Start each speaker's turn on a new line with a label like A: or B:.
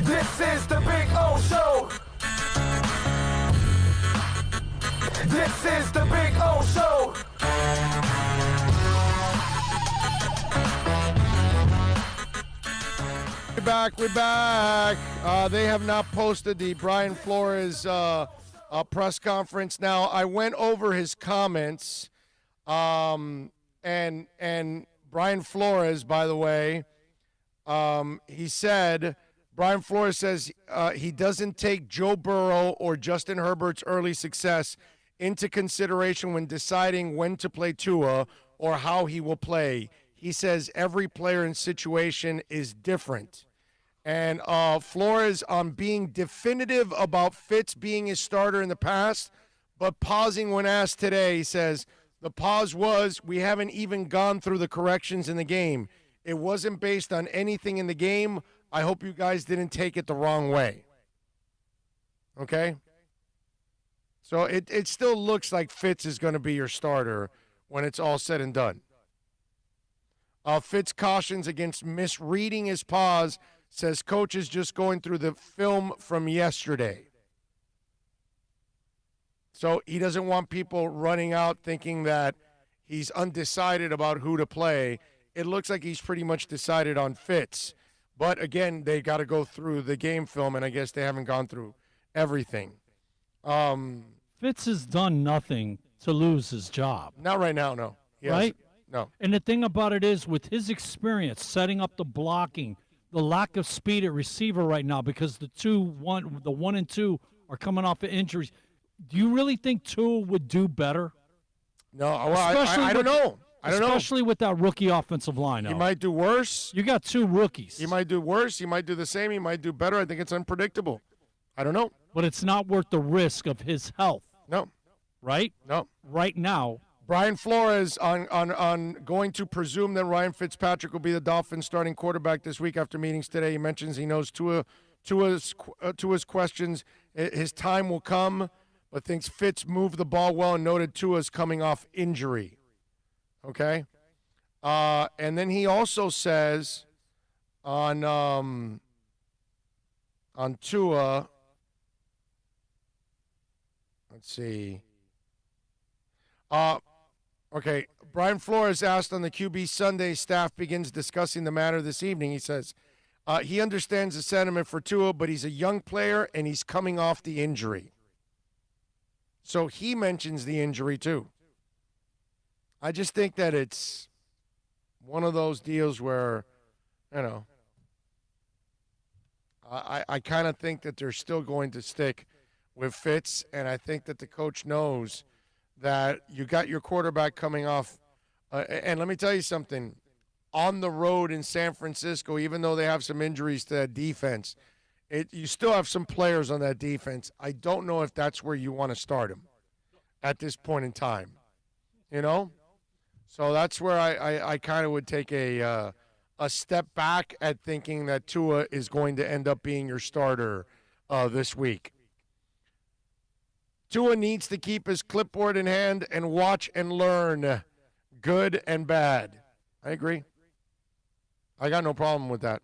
A: This is the Big O Show. This is the Big O Show.
B: We're back. They have not posted the Brian Flores press conference. Now, I went over his comments, and Brian Flores, by the way, he said, Brian Flores says he doesn't take Joe Burrow or Justin Herbert's early success into consideration when deciding when to play Tua or how he will play. He says every player and situation is different. And Flores on being definitive about Fitz being his starter in the past, but pausing when asked today, he says, the pause was, we haven't even gone through the corrections in the game. It wasn't based on anything in the game. I hope you guys didn't take it the wrong way. Okay? So it still looks like Fitz is going to be your starter when it's all said and done. Fitz cautions against misreading his pause, says coach is just going through the film from yesterday. So he doesn't want people running out thinking that he's undecided about who to play. It looks like he's pretty much decided on Fitz. But, again, they got to go through the game film, and I guess they haven't gone through everything.
C: Fitz has done nothing to lose his job.
B: Not right now, no.
C: Right?
B: No.
C: And the thing about it is, with his experience setting up the blocking, the lack of speed at receiver right now, because the 1 and 2 are coming off of injuries, do you really think Tua would do better?
B: No, well, I don't know. I don't know.
C: Especially with that rookie offensive line.
B: He might do worse.
C: You got two rookies.
B: He might do worse. He might do the same. He might do better. I think it's unpredictable. I don't know.
C: But it's not worth the risk of his health.
B: No.
C: Right?
B: No.
C: Right now.
B: Brian Flores on going to presume that Ryan Fitzpatrick will be the Dolphins' starting quarterback this week after meetings today. He mentions he knows Tua's questions. His time will come, but thinks Fitz moved the ball well and noted Tua's coming off injury. Okay? And then he also says on Tua, let's see. Okay, Brian Flores asked on the QB Sunday, staff begins discussing the matter this evening. He says he understands the sentiment for Tua, but he's a young player and he's coming off the injury. So he mentions the injury too. I just think that it's one of those deals where, you know, I kind of think that they're still going to stick with Fitz, and I think that the coach knows that you got your quarterback coming off. And let me tell you something. On the road in San Francisco, even though they have some injuries to that defense, you still have some players on that defense. I don't know if that's where you want to start him at this point in time. You know? So that's where I kind of would take a step back at thinking that Tua is going to end up being your starter this week. Tua needs to keep his clipboard in hand and watch and learn, good and bad. I agree. I got no problem with that.